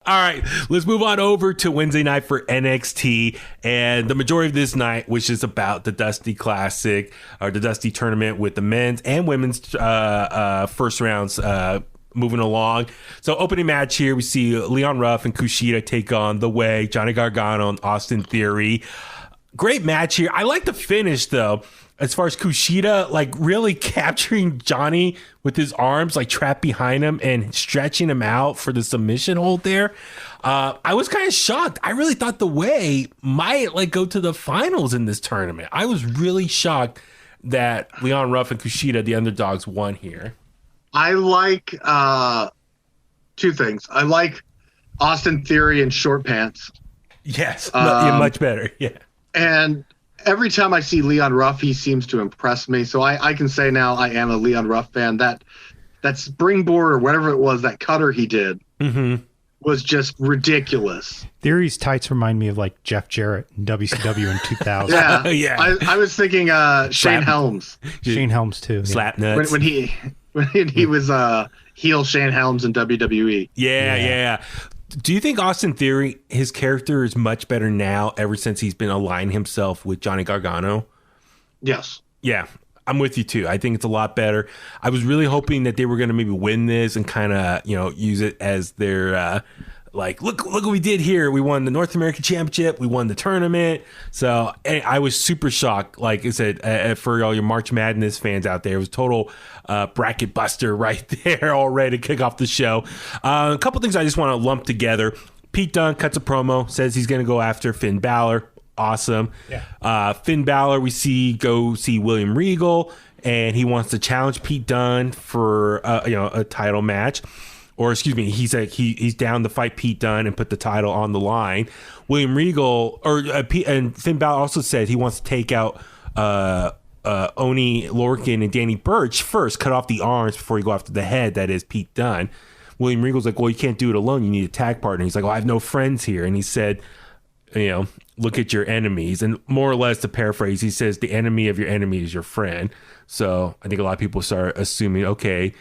All right, let's move on over to Wednesday night for NXT. And the majority of this night was just about the Dusty Classic, or the Dusty Tournament, with the men's and women's first rounds moving along. So opening match here, we see Leon Ruff and Kushida take on The Way, Johnny Gargano and Austin Theory. Great match here. I like the finish, though. As far as Kushida, like, really capturing Johnny with his arms, like, trapped behind him and stretching him out for the submission hold there. I was kind of shocked. I really thought The Way might, like, go to the finals in this tournament. I was really shocked that Leon Ruff and Kushida, the underdogs, won here. I like two things. I like Austin Theory in short pants. Yes, much better. Yeah. And every time I see Leon Ruff, he seems to impress me. So I can say now I am a Leon Ruff fan. That springboard or whatever it was, that cutter he did, was just ridiculous. Theory's tights remind me of like Jeff Jarrett in WCW in 2000. Yeah. I was thinking Shane Helms. Shane Helms too. Slap nuts. When he was heel Shane Helms in WWE. Yeah. Do you think Austin Theory, his character is much better now ever since he's been aligning himself with Johnny Gargano? Yes. Yeah, I'm with you too. I think it's a lot better. I was really hoping that they were going to maybe win this and kind of, use it as their like, look what we did here. We won the North American Championship. We won the tournament. So I was super shocked. Like I said, for all your March Madness fans out there, it was total bracket buster right there already to kick off the show. A couple things I just want to lump together. Pete Dunne cuts a promo, says he's going to go after Finn Balor. Awesome. Yeah. Finn Balor, we go see William Regal, and he wants to challenge Pete Dunne for a title match. Or excuse me, he's down to fight Pete Dunne and put the title on the line. William Regal and Finn Balor also said he wants to take out Oni Lorcan and Danny Burch first, cut off the arms before you go after the head. That is Pete Dunne. William Regal's like, well, you can't do it alone. You need a tag partner. He's like, well, I have no friends here. And he said, look at your enemies. And more or less to paraphrase, he says the enemy of your enemy is your friend. So I think a lot of people start assuming, okay,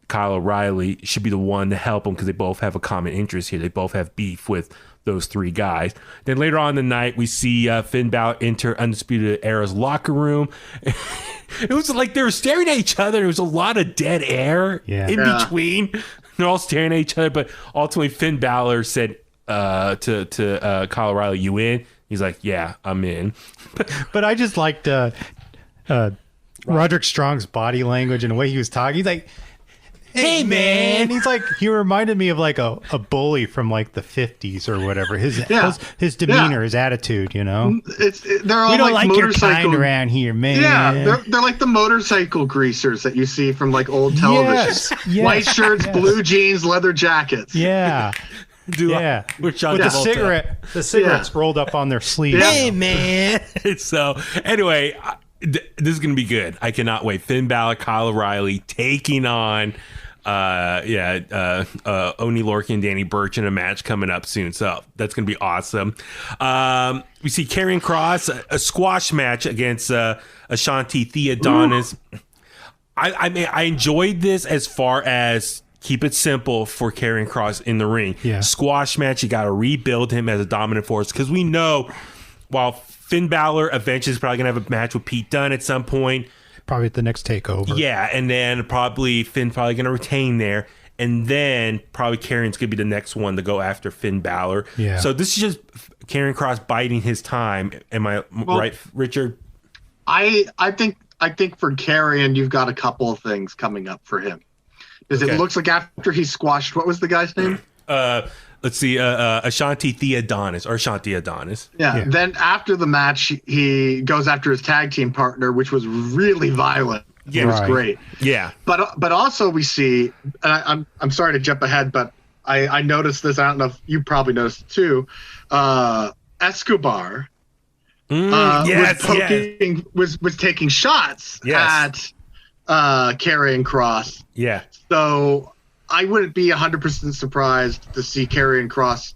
Kyle O'Reilly should be the one to help them because they both have a common interest here. They both have beef with those three guys. Then later on in the night, we see Finn Balor enter Undisputed Era's locker room. It was like they were staring at each other. There was a lot of dead air in between. They're all staring at each other, but ultimately Finn Balor said to Kyle O'Reilly, "You in?" He's like, "Yeah, I'm in." But I just liked Roderick Strong's body language and the way he was talking. He's like, hey man, he's like, he reminded me of like a bully from like the 50s or whatever. His demeanor, his attitude, they're all we don't like your kind around here, man. Yeah, they're like the motorcycle greasers that you see from like old television. Yes. White shirts, blue jeans, leather jackets. Yeah. With the cigarettes rolled up on their sleeves. Hey man. So anyway, this is gonna be good. I cannot wait. Finn Balor, Kyle O'Reilly taking on Oni Lorcan, Danny Burch in a match coming up soon. So that's gonna be awesome. We see Karrion Kross, a squash match against Ashanti Theodonis. I enjoyed this as far as keep it simple for Karrion Kross in the ring. Yeah. Squash match, you got to rebuild him as a dominant force because we know while Finn Balor eventually is probably going to have a match with Pete Dunne at some point. Probably at the next takeover. Yeah, and then Finn's probably going to retain there. And then probably Karrion's going to be the next one to go after Finn Balor. Yeah. So this is just Karrion Kross biding his time. Am I right, Richard? I think for Karrion, you've got a couple of things coming up for him. Because it looks like after he squashed, what was the guy's name? Let's see, Ashanti Theodonis. Yeah. Then after the match, he goes after his tag team partner, which was really violent. Yeah, it was great. Yeah. But also we see, and I'm sorry to jump ahead, but I noticed this. I don't know if you probably noticed it too. Escobar was taking shots at Karrion Kross. Yeah. So I wouldn't be 100% surprised to see Karrion Kross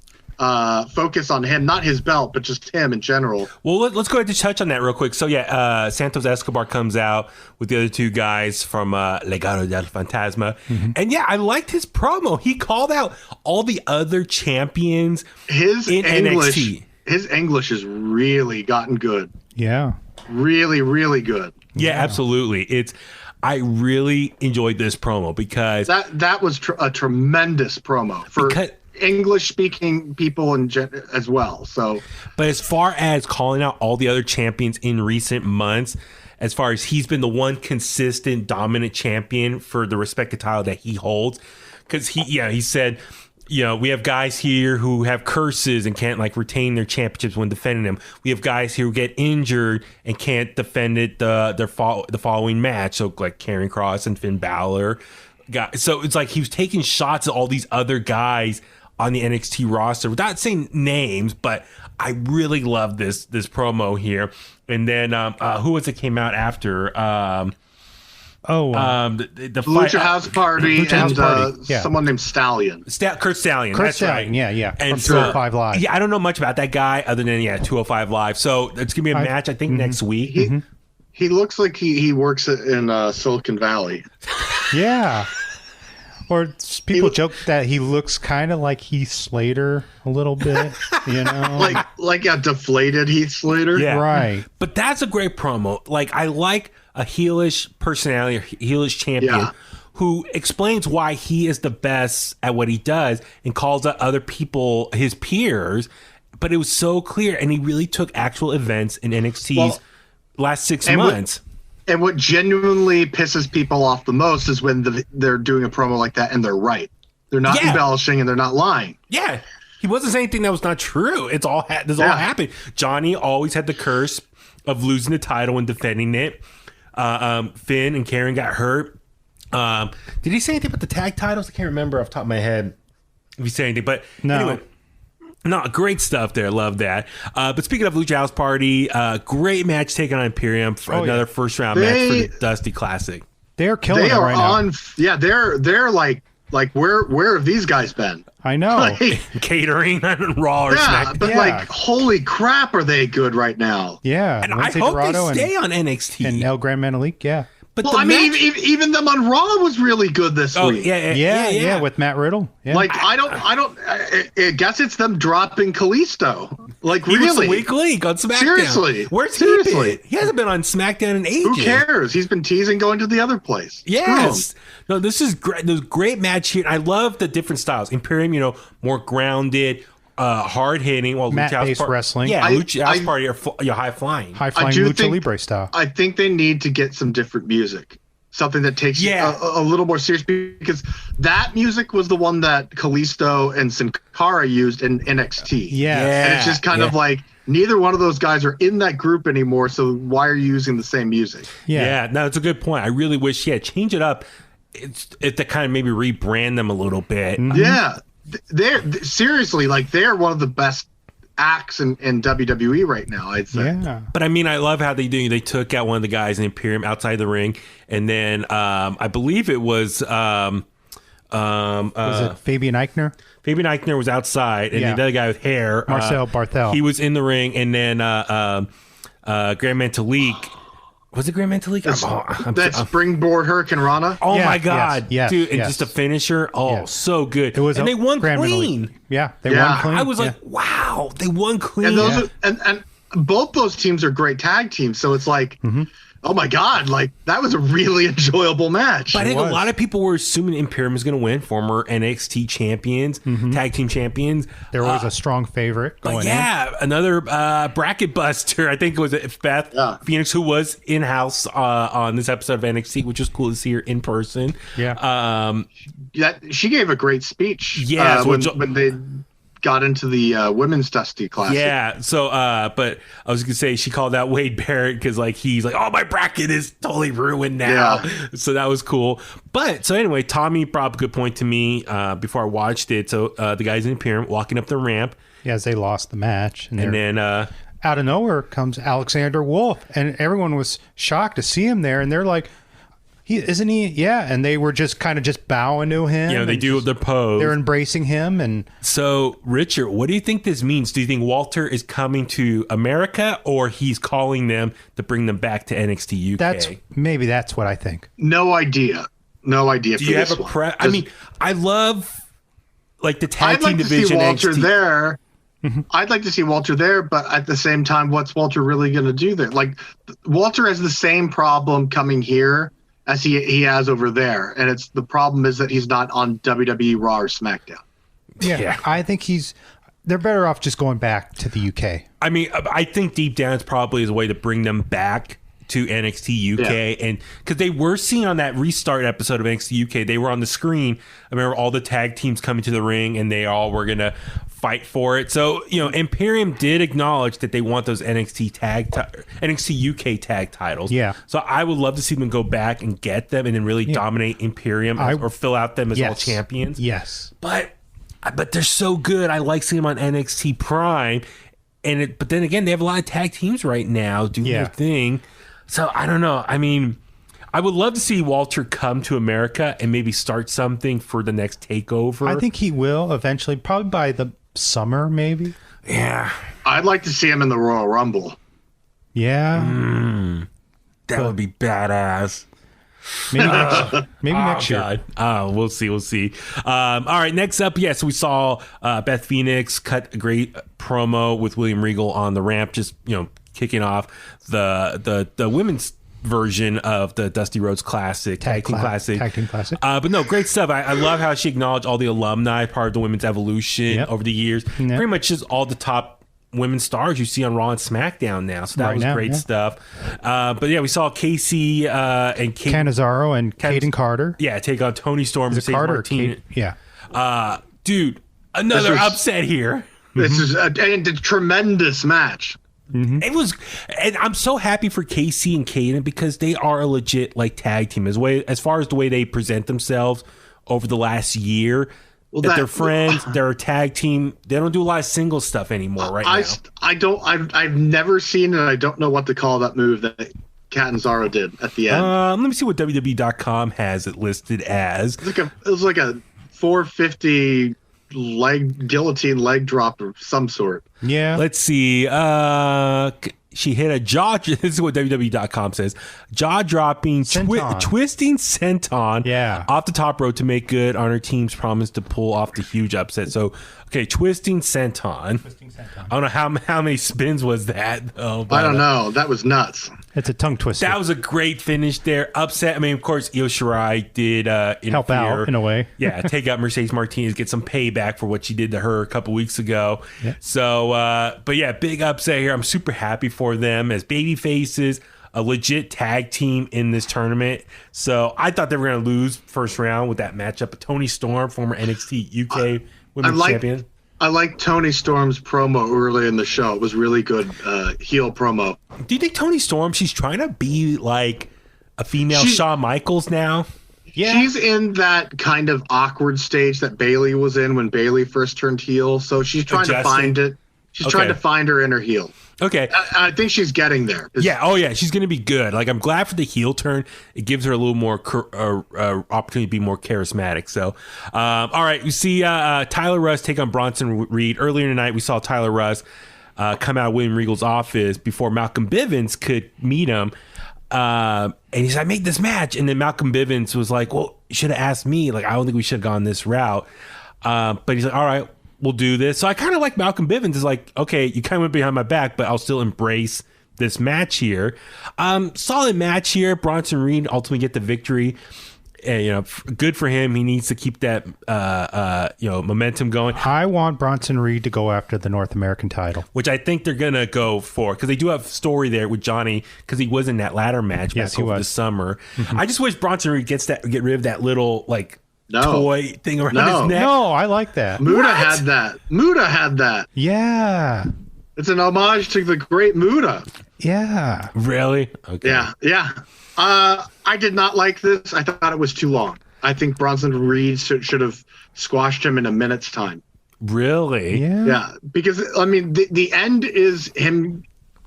focus on him, not his belt, but just him in general. Well, let's go ahead and touch on that real quick. So yeah, Santos Escobar comes out with the other two guys from Legado del Fantasma, and yeah, I liked his promo. He called out all the other champions. His in English, NXT. his English has really gotten good. Yeah, really, really good. Yeah, absolutely. I really enjoyed this promo because that was a tremendous promo for English-speaking people as well. So, but as far as calling out all the other champions in recent months, as far as he's been the one consistent dominant champion for the respective title that he holds, because he said, we have guys here who have curses and can't retain their championships when defending them. We have guys here who get injured and can't defend it the following match. So like Karrion Kross and Finn Balor. So it's like he was taking shots at all these other guys on the NXT roster without saying names, but I really love this promo here. And then who was it came out after? The Lucha House Party and someone named Stallion. Kurt Stallion. Kurt Stallion, right. yeah. And from 205 Live. Yeah, I don't know much about that guy other than 205 Live. So it's gonna be a match, I think, next week. He looks like he works in Silicon Valley. Yeah. Or people joke that he looks kind of like Heath Slater a little bit, like a deflated Heath Slater. Yeah. Right. But that's a great promo. I like a heelish personality, or heelish champion who explains why he is the best at what he does and calls out other people, his peers. But it was so clear, and he really took actual events in NXT's last 6 months. And what genuinely pisses people off the most is when they're doing a promo like that and they're right. They're not embellishing and they're not lying. Yeah. He wasn't saying anything that was not true. It's all this all happened. Johnny always had the curse of losing the title and defending it. Finn and Karen got hurt. Did he say anything about the tag titles? I can't remember off the top of my head if he said anything. But anyway. No, great stuff there. Love that. But speaking of Lucha House Party, great match taking on Imperium for another first round match for the Dusty Classic. They're killing it right now. Yeah, they're like where have these guys been? I know. Catering on Raw or SmackDown. But holy crap, are they good right now? Yeah. And I hope they stay on NXT. And El Gran Metalik, yeah. But even them on Raw was really good this week. Yeah, with Matt Riddle. Yeah. I guess it's them dropping Kalisto. He was a weak link on SmackDown. Seriously. Where's he been? He hasn't been on SmackDown in ages. Who cares? He's been teasing going to the other place. Yes. No, this is great. There's a great match here. I love the different styles. Imperium, more grounded, hard hitting. Well, mat-based wrestling. Yeah, Lucha House Party are high flying. High flying Lucha Libre style. I think they need to get some different music. Something that takes a little more serious, because that music was the one that Kalisto and Sin Cara used in NXT. Yeah. And it's just kind of like neither one of those guys are in that group anymore, so why are you using the same music? Yeah, no, it's a good point. I really wish, change it up. It's to kind of maybe rebrand them a little bit. Mm-hmm. Yeah. They're seriously, they're one of the best acts in WWE right now, I'd say. Yeah. But I mean, I love how they took out one of the guys in Imperium outside the ring, and then I believe it was was it Fabian Eichner? Fabian Eichner was outside, and the other guy with hair, Marcel Barthel, he was in the ring, and then Gran Metalik. Was it Gran Metalik? That springboard Hurricane Rana? Oh my God. Yes, dude, and just a finisher. Oh, so good. And they won clean. Yeah, they won clean. I was like, wow, they won clean. And and both those teams are great tag teams. So it's like, oh my God, that was a really enjoyable match. But I think a lot of people were assuming Imperium was going to win, former NXT champions, tag team champions. There was a strong favorite going in. Another bracket buster. I think it was Beth Phoenix, who was in-house on this episode of NXT, which was cool to see her in person. Yeah. She gave a great speech when they got into the women's Dusty Classic. Yeah, so but I was gonna say she called out Wade Barrett because he's like, oh, my bracket is totally ruined now. So that was cool. But so anyway, Tommy brought up a good point to me before I watched it. So the guys in Imperium walking up the ramp. Yeah, as they lost the match, and then out of nowhere comes Alexander Wolf, and everyone was shocked to see him there, and they're like, Isn't he? Yeah, and they were just kind of just bowing to him. You know, they do their pose. They're embracing him. And so, Richard, what do you think this means? Do you think Walter is coming to America, or he's calling them to bring them back to NXT UK? Maybe that's what I think. No idea. No idea. Do you have a I mean, I love like the tag team division. I'd like to see Walter there. I'd like to see Walter there, but at the same time, what's Walter really going to do there? Like, Walter has the same problem coming here as he has over there, and the problem is that he's not on WWE Raw or SmackDown. Yeah, I think they're better off just going back to the UK. I mean, I think deep down it's probably a way to bring them back to NXT UK, and because they were seen on that restart episode of NXT UK, they were on the screen. I remember all the tag teams coming to the ring, and they all were gonna fight for it. So, you know, Imperium did acknowledge that they want those NXT UK tag titles. Yeah. So I would love to see them go back and get them, and then really dominate Imperium or fill out them as all champions. Yes. But they're so good. I like seeing them on NXT Prime, but then again, they have a lot of tag teams right now doing their thing. So I don't know. I mean, I would love to see Walter come to America and maybe start something for the next takeover. I think he will eventually, probably by the summer, maybe. Yeah. I'd like to see him in the Royal Rumble. Yeah. That would be badass. Maybe next year. God. We'll see. All right, next up, so we saw Beth Phoenix cut a great promo with William Regal on the ramp, just, you know, kicking off the women's version of the Dusty Rhodes Classic, Tag Team Classic. But no, great stuff. I love how she acknowledged all the alumni part of the women's evolution over the years. Yep. Pretty much just all the top women's stars you see on Raw and SmackDown now. So that was great stuff. But yeah, we saw Casey and Canizaro and Kaden Carter. Yeah, take on Tony Storm, Mercedes Martinez. Dude, another upset here. This is a tremendous match. Mm-hmm. It was, and I'm so happy for Casey and Kaden because they are a legit like tag team as far as the way they present themselves over the last year. Well, that they're friends, they're a tag team. They don't do a lot of single stuff anymore now. I've never seen it. I don't know what to call that move that Catanzaro did at the end. Let me see what WWE.com has it listed as. It was like a 450 guillotine leg drop of some sort. Yeah. Let's see. She hit a jaw. This is what WWE.com says. Jaw dropping, twisting senton off the top rope to make good on her team's promise to pull off the huge upset. So, okay, twisting senton. I don't know how many spins was that, though. I don't know. That was nuts. It's a tongue twister. That was a great finish there. Upset. I mean, of course, Io Shirai did help out in a way. Take out Mercedes Martinez, get some payback for what she did to her a couple weeks ago. Yeah. So, but yeah, big upset here. I'm super happy for them as baby faces, a legit tag team in this tournament. So I thought they were going to lose first round with that matchup. But Toni Storm, former NXT UK Women's Champion. I like Toni Storm's promo early in the show. It was really good heel promo. Do you think Toni Storm, she's trying to be like a female Shawn Michaels now? Yeah. She's in that kind of awkward stage that Bayley was in when Bayley first turned heel. So she's trying to find it. She's trying to find her inner heel. Okay. I think she's getting there. Yeah. Oh, yeah. She's going to be good. Like, I'm glad for the heel turn. It gives her a little more opportunity to be more charismatic. So, all right. We see Tyler Russ take on Bronson Reed. Earlier tonight, we saw Tyler Russ come out of William Regal's office before Malcolm Bivens could meet him. And he's like, I made this match. And then Malcolm Bivens was like, well, you should have asked me. Like, I don't think we should have gone this route. But he's like, all right, we'll do this. So I kind of like Malcolm Bivens is like, okay, you kind of went behind my back, but I'll still embrace this match here. Solid match here. Bronson Reed ultimately get the victory. And, good for him. He needs to keep that, momentum going. I want Bronson Reed to go after the North American title, which I think they're gonna go for because they do have a story there with Johnny because he was in that ladder match back over the summer. Mm-hmm. I just wish Bronson Reed get rid of that little toy thing around his neck. No, I like that. Muta had that. Yeah. It's an homage to the great Muta. Yeah. Really? Okay. Yeah. I did not like this. I thought it was too long. I think Bronson Reed should have squashed him in a minute's time. Really? Yeah. Yeah. Because, I mean, the end is him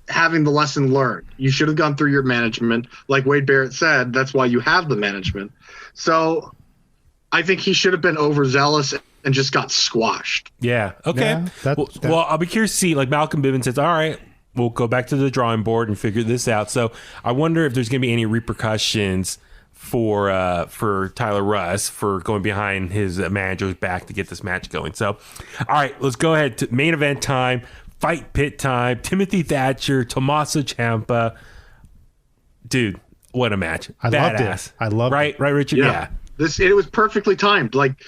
having the lesson learned. You should have gone through your management. Like Wade Barrett said, that's why you have the management. So I think he should have been overzealous and just got squashed. Yeah. Okay. Yeah, well, I'll be curious to see. Like Malcolm Bivens says, all right, we'll go back to the drawing board and figure this out. So I wonder if there's going to be any repercussions for Tyler Russ for going behind his manager's back to get this match going. So, all right, let's go ahead to main event time, fight pit time. Timothy Thatcher, Tommaso Ciampa. Dude, what a match! I loved it. I loved it. Right, Richard. Yeah. It was perfectly timed. Like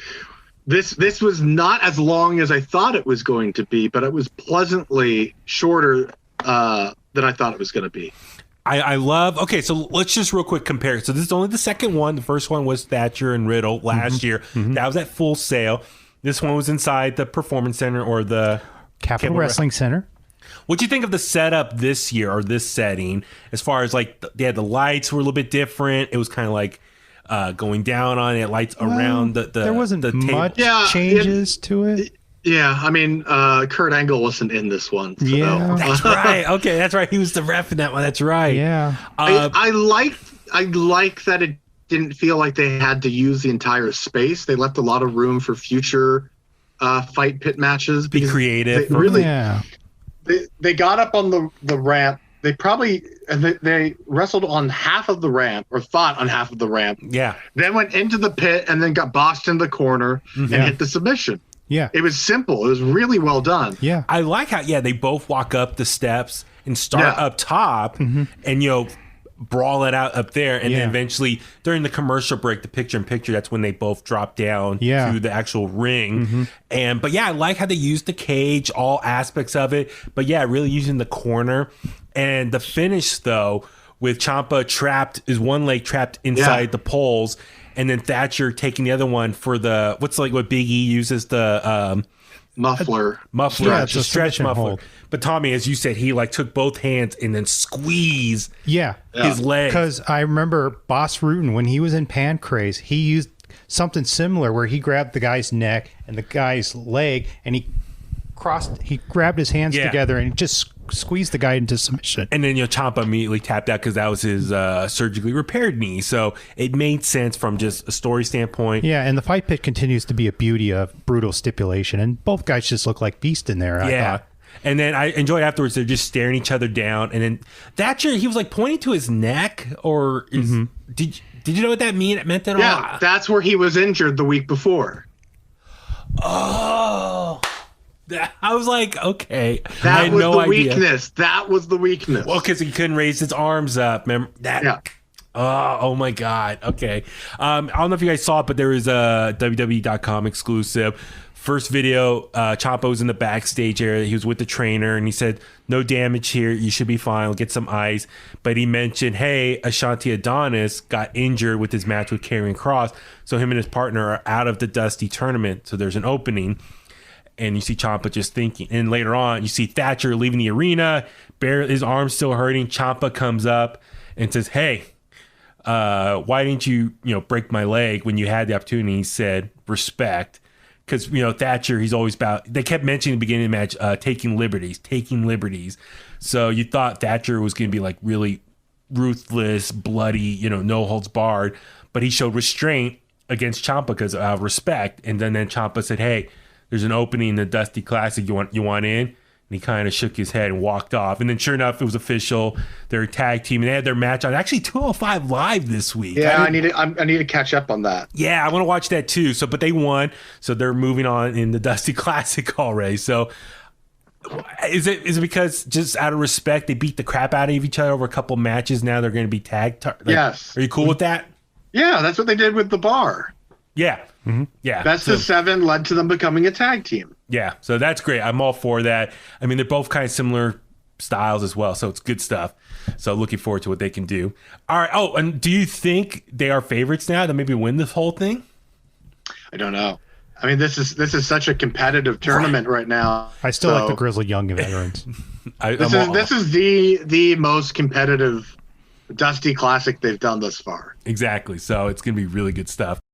this was not as long as I thought it was going to be, but it was pleasantly shorter than I thought it was going to be. I love. Okay, so let's just real quick compare. So this is only the second one. The first one was Thatcher and Riddle last year. That was at Full Sail. This one was inside the Performance Center or the Capital Wrestling Center. What do you think of the setup this year or this setting? As far as like they had the lights were a little bit different. It was kind of like going down on it, lights around the there wasn't the much changes to it. Yeah, I mean, Kurt Angle wasn't in this one. So. Yeah, that's right. Okay, that's right. He was the ref in that one. That's right. Yeah. I like that it didn't feel like they had to use the entire space. They left a lot of room for future fight pit matches. Be creative. They got up on the ramp. They wrestled on half of the ramp, or thought on half of the ramp. Yeah. Then went into the pit and then got boxed in the corner and hit the submission. Yeah. It was simple. It was really well done. Yeah. I like how they both walk up the steps and start up top and brawl it out up there, and then eventually during the commercial break, the picture-in-picture, that's when they both drop down to the actual ring. But I like how they used the cage, all aspects of it, but really using the corner. And the finish though, with Ciampa trapped, is one leg trapped inside the poles, and then Thatcher taking the other one for the what Big E uses, the muffler. Yeah, it's a stretch muffler. hold. But Tommy, as you said, he took both hands and then squeezed his leg. Because I remember Boss Rutan, when he was in Pancrase, he used something similar where he grabbed the guy's neck and the guy's leg, and he grabbed his hands together and just squeezed the guy into submission. And then Ciampa immediately tapped out because that was his surgically repaired knee. So it made sense from just a story standpoint. Yeah, and the fight pit continues to be a beauty of brutal stipulation, and both guys just look like beasts in there. I thought. And then I enjoyed afterwards, they're just staring each other down. And then Thatcher, he was pointing to his neck, or did you know what that meant at all? Yeah, that's where he was injured the week before. Oh, I was like, okay. That was the idea. weakness. That was the weakness. Well, because he couldn't raise his arms up. Remember that? Yeah. Oh my God. Okay. I don't know if you guys saw it, but there was a WWE.com exclusive. First video, Ciampa was in the backstage area. He was with the trainer, and he said, "No damage here. You should be fine. We'll get some ice." But he mentioned, "Hey, Ashanti Adonis got injured with his match with Karrion Kross, so him and his partner are out of the Dusty tournament. So there's an opening." And you see Ciampa just thinking. And later on, you see Thatcher leaving the arena. His arm's still hurting. Ciampa comes up and says, "Hey, why didn't you break my leg when you had the opportunity?" He said, "Respect." Because, Thatcher, he's always about, they kept mentioning in the beginning of the match, taking liberties. So you thought Thatcher was going to be really ruthless, bloody, no holds barred. But he showed restraint against Ciampa because of respect. And then Ciampa said, "Hey, there's an opening in the Dusty Classic. You want in?" And he kind of shook his head and walked off. And then sure enough, it was official. They're a tag team, and they had their match on actually 205 Live this week. Yeah, I need to catch up on that. Yeah, I want to watch that too. So, but they won, so they're moving on in the Dusty Classic already. So, is it because just out of respect they beat the crap out of each other over a couple matches? Now they're going to be tagged. Yes. Are you cool with that? Yeah, that's what they did with the Bar. Yeah. Yeah. Best of 7 led to them becoming a tag team. Yeah. So that's great. I'm all for that. I mean, they're both kind of similar styles as well. So it's good stuff. So looking forward to what they can do. All right. Oh, and do you think they are favorites now to maybe win this whole thing? I don't know. I mean, this is such a competitive tournament right now. I still like the Grizzly Young veterans. This is the most competitive Dusty Classic they've done thus far. Exactly. So it's going to be really good stuff.